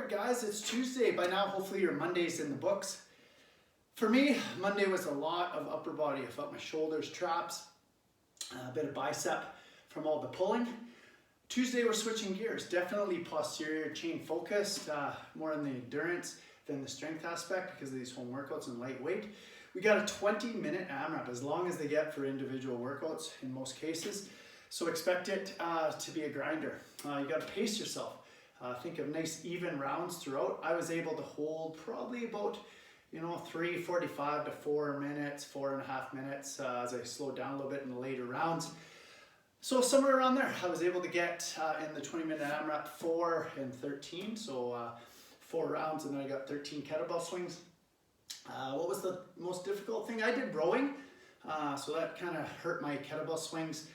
right, guys, it's Tuesday. By now, hopefully your Monday's in the books. For me, Monday was a lot of upper body. I felt my shoulders, traps, a bit of bicep from all the pulling. Tuesday, we're switching gears. Definitely posterior chain focused, more on the endurance than the strength aspect because of these home workouts and lightweight. We got a 20-minute AMRAP, as long as they get for individual workouts in most cases. So expect it to be a grinder. You got to pace yourself. Think of nice even rounds throughout. I was able to hold probably about 3:45 to 4 minutes, 4.5 minutes as I slowed down a little bit in the later rounds. So somewhere around there, I was able to get in the 20-minute AMRAP 4 and 13. So 4 rounds, and then I got 13 kettlebell swings. What was the most difficult thing? I did rowing, so that kind of hurt my kettlebell swings.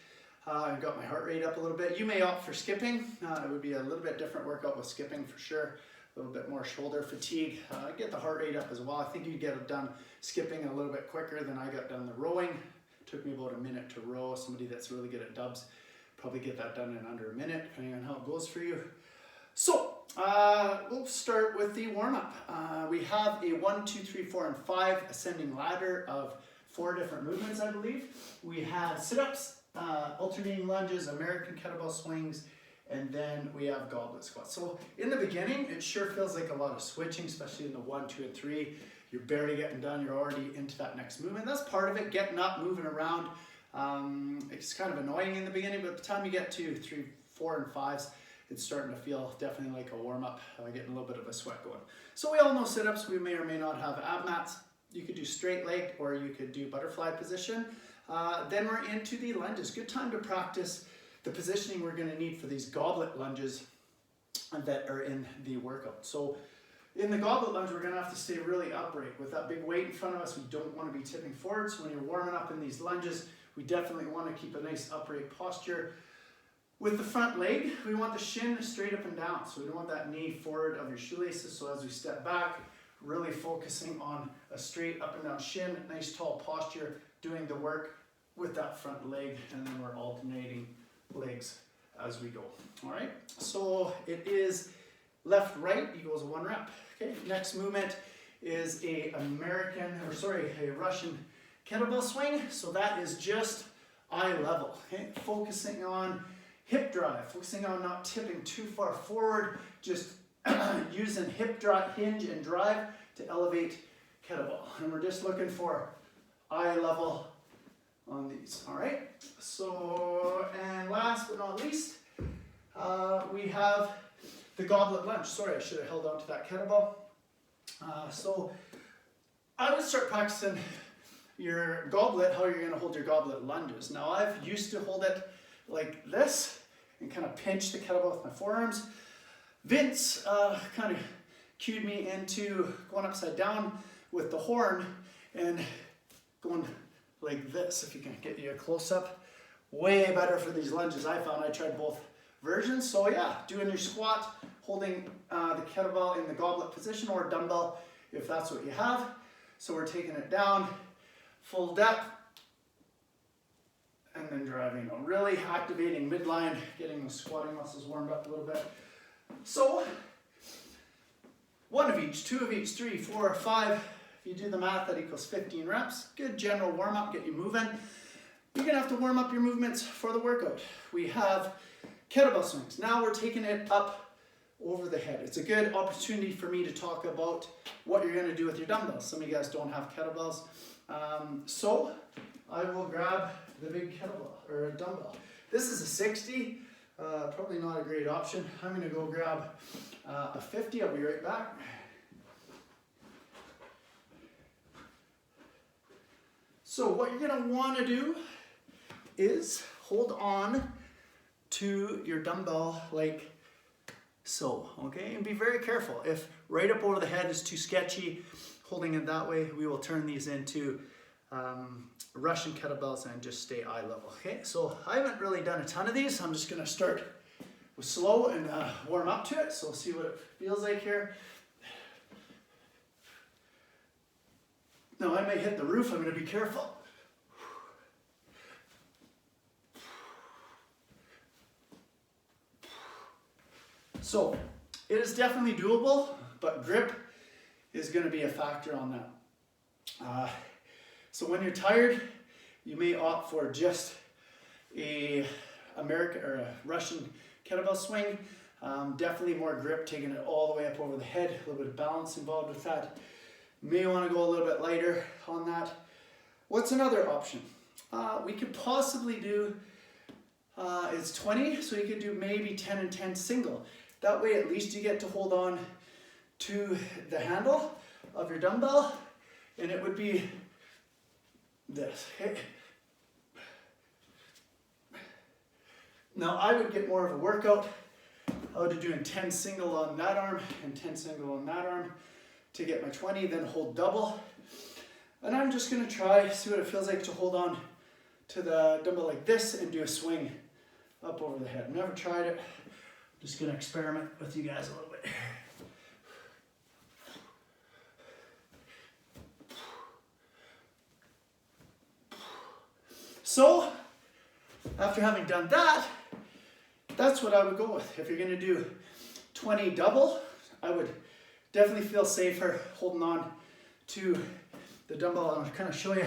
I got my heart rate up a little bit. You may opt for skipping. It would be a little bit different workout with skipping for sure. A little bit more shoulder fatigue. Get the heart rate up as well. I think you get it done skipping a little bit quicker than I got done the rowing. It took me about a minute to row. Somebody that's really good at dubs probably get that done in under a minute, depending on how it goes for you. So we'll start with the warm-up. We have a 1, 2, 3, 4, and 5 ascending ladder of 4 different movements, I believe. We have sit-ups, alternating lunges, American kettlebell swings, and then we have goblet squats. So in the beginning, it sure feels like a lot of switching, especially in the 1, 2, and 3. You're barely getting done. You're already into that next movement. That's part of it, getting up, moving around. It's kind of annoying in the beginning, but by the time you get to 3, 4, and 5s, it's starting to feel definitely like a warm-up, getting a little bit of a sweat going. So we all know sit-ups. We may or may not have ab mats. You could do straight leg or you could do butterfly position. Then we're into the lunges. Good time to practice the positioning we're going to need for these goblet lunges that are in the workout. So in the goblet lunge, we're going to have to stay really upright. With that big weight in front of us, we don't want to be tipping forward. So when you're warming up in these lunges, we definitely want to keep a nice upright posture. With the front leg, we want the shin straight up and down. So we don't want that knee forward of your shoelaces. So as we step back, really focusing on a straight up and down shin, nice tall posture, doing the work with that front leg, and then we're alternating legs as we go. All right, so it is left, right equals 1 rep. Okay, next movement is a Russian kettlebell swing. So that is just eye level. Okay, focusing on hip drive, focusing on not tipping too far forward, just using hip drive, hinge and drive to elevate kettlebell. And we're just looking for eye level on these. All right, so, and last but not least, we have the goblet lunge. Sorry, I should have held on to that kettlebell. So I would start practicing your goblet, how you're going to hold your goblet lunges. Now I've used to hold it like this and kind of pinch the kettlebell with my forearms. Vince kind of cued me into going upside down with the horn and going like this. If you can get you a close-up, way better for these lunges. I found I tried both versions. So yeah, doing your squat, holding the kettlebell in the goblet position or dumbbell if that's what you have. So we're taking it down, full depth, and then driving on. Really activating midline, getting the squatting muscles warmed up a little bit. So 1 of each, 2 of each, 3, 4, 5. If you do the math, that equals 15 reps. Good general warm up, get you moving. You're gonna have to warm up your movements for the workout. We have kettlebell swings. Now we're taking it up over the head. It's a good opportunity for me to talk about what you're gonna do with your dumbbells. Some of you guys don't have kettlebells. So I will grab the big kettlebell or a dumbbell. This is a 60, probably not a great option. I'm gonna go grab a 50, I'll be right back. So what you're gonna wanna do is hold on to your dumbbell like so, okay? And be very careful. If right up over the head is too sketchy, holding it that way, we will turn these into Russian kettlebells and just stay eye level, okay? So I haven't really done a ton of these. I'm just gonna start with slow and warm up to it. So we'll see what it feels like here. Now I may hit the roof, I'm gonna be careful. So it is definitely doable, but grip is going to be a factor on that. So when you're tired, you may opt for just a American or a Russian kettlebell swing. Definitely more grip, taking it all the way up over the head, a little bit of balance involved with that. May want to go a little bit lighter on that. What's another option? We could possibly do, it's 20, so you could do maybe 10 and 10 single. That way at least you get to hold on to the handle of your dumbbell, and it would be this, okay? Now I would get more of a workout out of doing 10 single on that arm and 10 single on that arm to get my 20, then hold double. And I'm just gonna try, see what it feels like to hold on to the dumbbell like this and do a swing up over the head. Never tried it. Just gonna experiment with you guys a little bit. So, after having done that, that's what I would go with. If you're gonna do 20 double, I would definitely feel safer holding on to the dumbbell. I'll kind of show you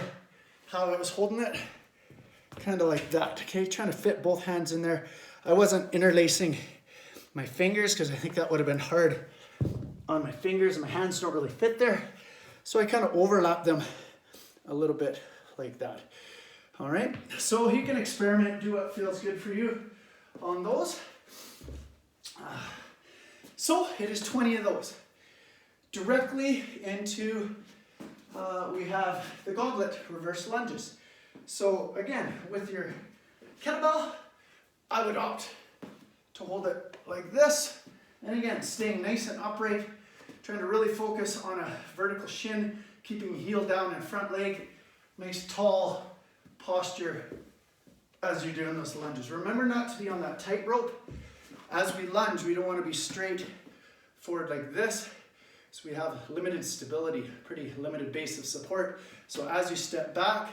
how I was holding it. Kind of like that, okay? Trying to fit both hands in there. I wasn't interlacing my fingers because I think that would have been hard on my fingers, and my hands don't really fit there. So I kind of overlap them a little bit like that. All right, so you can experiment, do what feels good for you on those. So it is 20 of those. Directly into, we have the goblet reverse lunges. So again, with your kettlebell, I would opt to hold it like this. And again, staying nice and upright, trying to really focus on a vertical shin, keeping heel down and front leg, nice tall posture as you're doing those lunges. Remember not to be on that tightrope. As we lunge, we don't want to be straight forward like this. So we have limited stability, pretty limited base of support. So as you step back,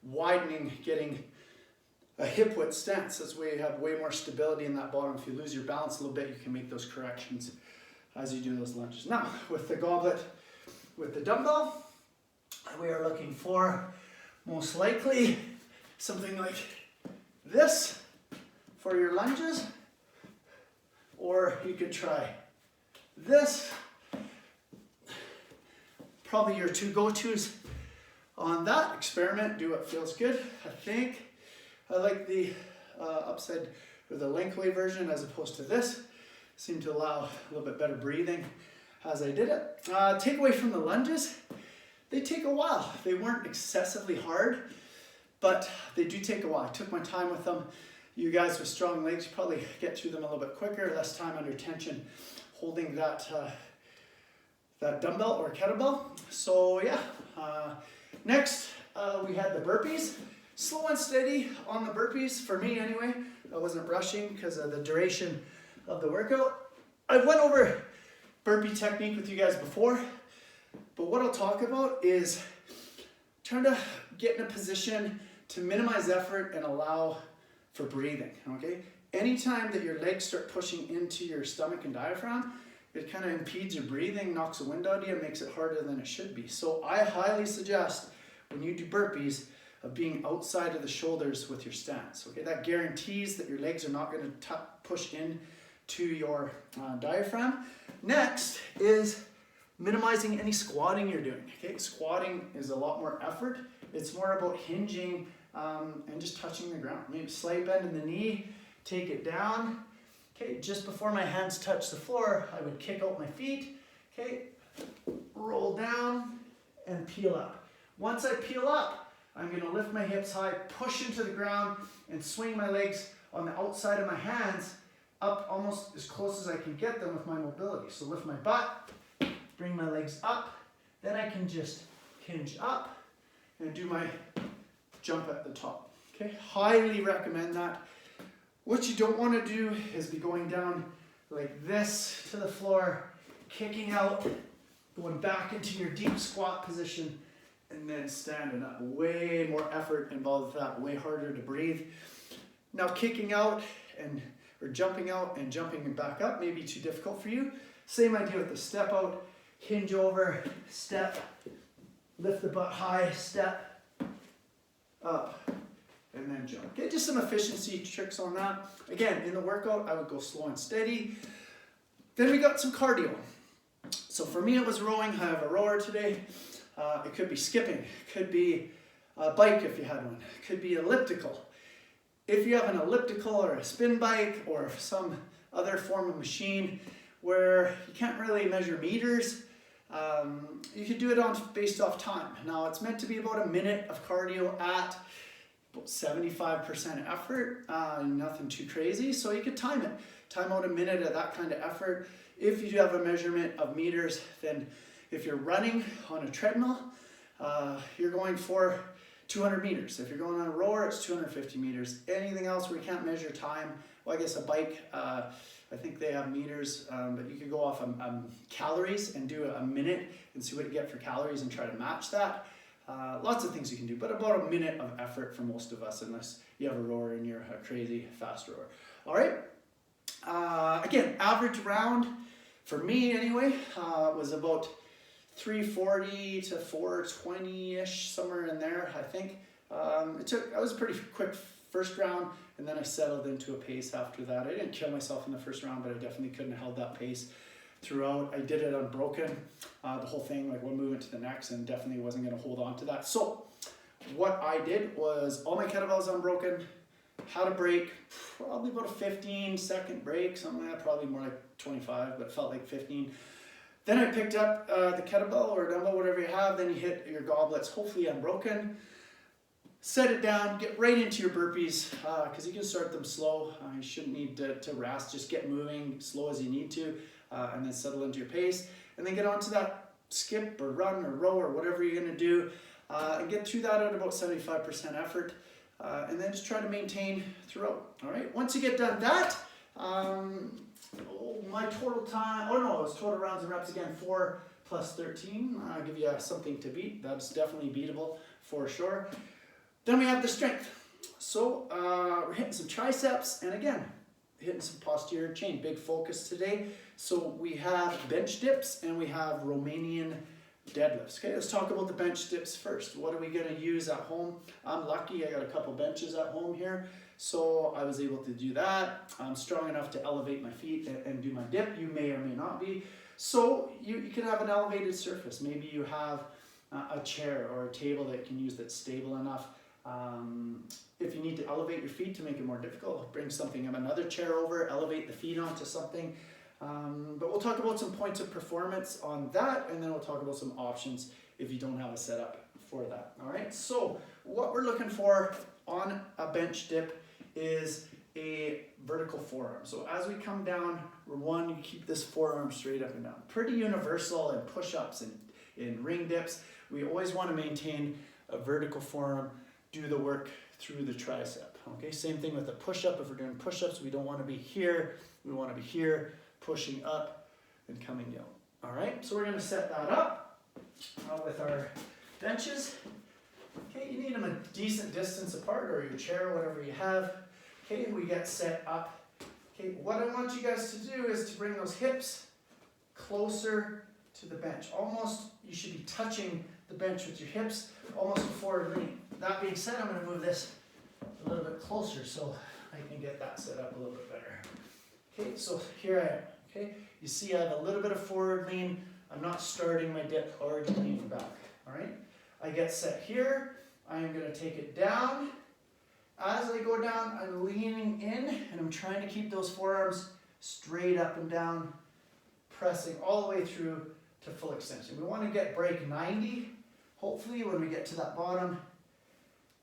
widening, getting a hip width stance. That's where you have way more stability in that bottom. If you lose your balance a little bit, you can make those corrections as you do those lunges. Now, with the goblet, with the dumbbell, we are looking for most likely something like this for your lunges, or you could try this. Probably your two go-tos on that. Experiment, do what feels good. I think I like the upside or the lengthway version as opposed to this. Seemed to allow a little bit better breathing as I did it. Takeaway from the lunges, they take a while. They weren't excessively hard, but they do take a while. I took my time with them. You guys with strong legs probably get through them a little bit quicker, less time under tension holding that that dumbbell or kettlebell. So yeah, next we had the burpees. Slow and steady on the burpees, for me anyway. I wasn't rushing because of the duration of the workout. I went over burpee technique with you guys before, but what I'll talk about is trying to get in a position to minimize effort and allow for breathing, okay? Anytime that your legs start pushing into your stomach and diaphragm, it kind of impedes your breathing, knocks the wind out of you, makes it harder than it should be. So I highly suggest when you do burpees of being outside of the shoulders with your stance, okay? That guarantees that your legs are not going to push in to your diaphragm. Next is minimizing any squatting you're doing, okay? Squatting is a lot more effort. It's more about hinging and just touching the ground. Maybe slight bend in the knee, take it down. Okay, just before my hands touch the floor, I would kick out my feet. Okay, roll down and peel up. Once I peel up, I'm gonna lift my hips high, push into the ground, and swing my legs on the outside of my hands up almost as close as I can get them with my mobility. So lift my butt, bring my legs up, then I can just hinge up and do my jump at the top. Okay, highly recommend that. What you don't want to do is be going down like this to the floor, kicking out, going back into your deep squat position, and then standing up. Way more effort involved with that, way harder to breathe. Now kicking out and or jumping out and jumping back up may be too difficult for you. Same idea with the step out, hinge over, step, lift the butt high, step, up, and then jump. Okay, just some efficiency tricks on that. Again, in the workout, I would go slow and steady. Then we got some cardio. So for me, it was rowing. I have a rower today. It could be skipping, it could be a bike if you had one, it could be elliptical. If you have an elliptical or a spin bike or some other form of machine where you can't really measure meters, you could do it based off time. Now it's meant to be about a minute of cardio at about 75% effort, nothing too crazy, so you could time it. Time out a minute at that kind of effort. If you do have a measurement of meters, then if you're running on a treadmill, you're going for 200 meters. If you're going on a rower, it's 250 meters. Anything else where you can't measure time, well, I guess a bike, I think they have meters, but you could go off calories and do a minute and see what you get for calories and try to match that. Lots of things you can do, but about a minute of effort for most of us, unless you have a rower and you're a crazy fast rower. All right. Again, average round for me anyway was about 340 to 420-ish, somewhere in there, I think. I was a pretty quick first round, and then I settled into a pace after that. I didn't kill myself in the first round, but I definitely couldn't have held that pace throughout. I did it unbroken, the whole thing, like one movement to the next, and definitely wasn't going to hold on to that. So what I did was all my kettlebells unbroken, had a break, probably about a 15-second break, something like that, probably more like 25, but felt like 15. Then I picked up the kettlebell or dumbbell, whatever you have, then you hit your goblets, hopefully unbroken. Set it down, get right into your burpees, because you can start them slow. You shouldn't need to rest, just get moving slow as you need to, and then settle into your pace. And then get onto that skip or run or row or whatever you're gonna do, and get through that at about 75% effort, and then just try to maintain throughout, all right? Once you get done that, my total time, it was total rounds and reps again, 4 plus 13. I'll give you something to beat. That's definitely beatable for sure. Then we have the strength. So we're hitting some triceps, and again, hitting some posterior chain. Big focus today. So we have bench dips and we have Romanian deadlifts. Okay, let's talk about the bench dips first. What are we gonna use at home? I'm lucky, I got a couple benches at home here. So I was able to do that. I'm strong enough to elevate my feet and do my dip. You may or may not be. So you can have an elevated surface. Maybe you have a chair or a table that you can use that's stable enough. If you need to elevate your feet to make it more difficult, bring another chair over, elevate the feet onto something. But we'll talk about some points of performance on that, and then we'll talk about some options if you don't have a setup for that. All right, so what we're looking for on a bench dip is a vertical forearm. So as we come down, you keep this forearm straight up and down. Pretty universal in push-ups and in ring dips. We always want to maintain a vertical forearm, do the work through the tricep. Okay, same thing with the push-up. If we're doing push-ups, we don't want to be here. We want to be here, pushing up and coming down. All right, so we're going to set that up with our benches. Okay, you need them a decent distance apart, or your chair, whatever you have. Okay, we get set up. Okay, what I want you guys to do is to bring those hips closer to the bench. Almost, you should be touching the bench with your hips, almost a forward lean. That being said, I'm going to move this a little bit closer so I can get that set up a little bit better. Okay, so here I am. Okay, you see I have a little bit of forward lean. I'm not starting my dip, already leaning back. All right, I get set here. I am going to take it down. As I go down, I'm leaning in, and I'm trying to keep those forearms straight up and down, pressing all the way through to full extension. We want to get break 90, hopefully, when we get to that bottom,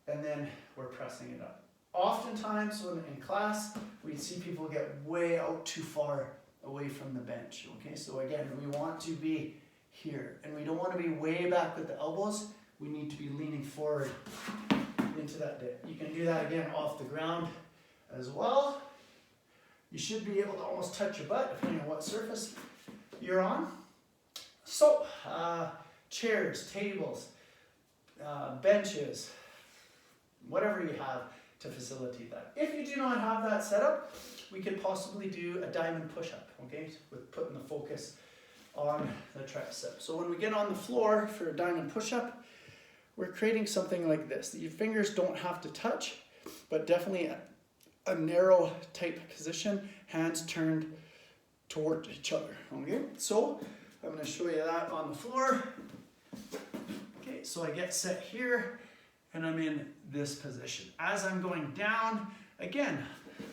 and then we're pressing it up. Oftentimes, when in class, we see people get way out too far away from the bench. Okay, so again, we want to be here, and we don't want to be way back with the elbows. We need to be leaning forward into that dip. You can do that again off the ground as well. You should be able to almost touch your butt depending on what surface you're on. So, chairs, tables, benches, whatever you have to facilitate that. If you do not have that set up, we could possibly do a diamond push-up, okay, with putting the focus on the tricep. So when we get on the floor for a diamond push-up, we're creating something like this. Your fingers don't have to touch, but definitely a narrow type position, hands turned toward each other, okay? So I'm gonna show you that on the floor. Okay, so I get set here and I'm in this position. As I'm going down, again,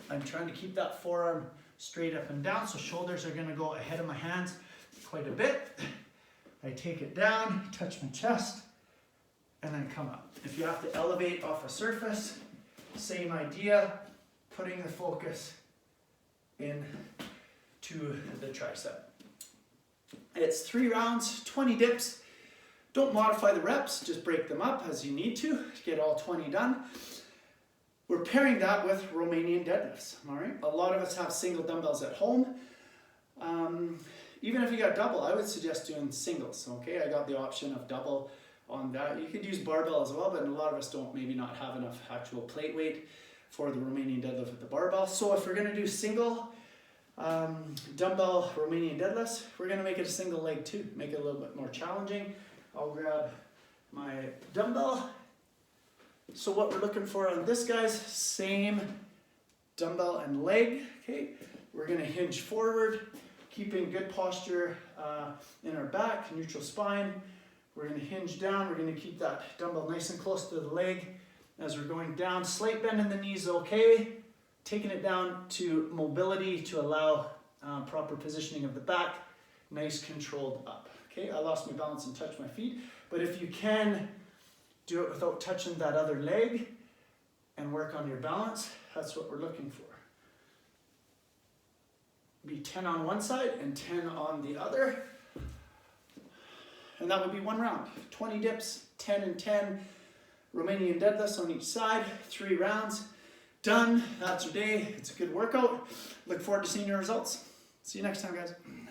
I'm trying to keep that forearm straight up and down, so shoulders are gonna go ahead of my hands quite a bit. I take it down, touch my chest, and then come up. If you have to elevate off a surface, same idea, putting the focus in to the tricep. It's 3 rounds, 20 dips. Don't modify the reps, just break them up as you need to get all 20 done. We're pairing that with Romanian deadlifts, all right? A lot of us have single dumbbells at home. Even if you got double, I would suggest doing singles, okay? I got the option of double on that. You could use barbell as well, but a lot of us don't maybe not have enough actual plate weight for the Romanian deadlift with the barbell. So if we're gonna do single dumbbell Romanian deadlifts, we're gonna make it a single leg too, make it a little bit more challenging. I'll grab my dumbbell. So what we're looking for on this, guys, same dumbbell and leg, okay? We're gonna hinge forward, keeping good posture in our back, neutral spine. We're gonna hinge down, we're gonna keep that dumbbell nice and close to the leg as we're going down. Slight bend in the knees, okay? Taking it down to mobility to allow proper positioning of the back, nice controlled up. Okay, I lost my balance and touched my feet, but if you can do it without touching that other leg and work on your balance, that's what we're looking for. Be 10 on one side and 10 on the other. And that would be 1 round. 20 dips, 10 and 10. Romanian deadlifts on each side, 3 rounds. Done, that's your day. It's a good workout. Look forward to seeing your results. See you next time, guys.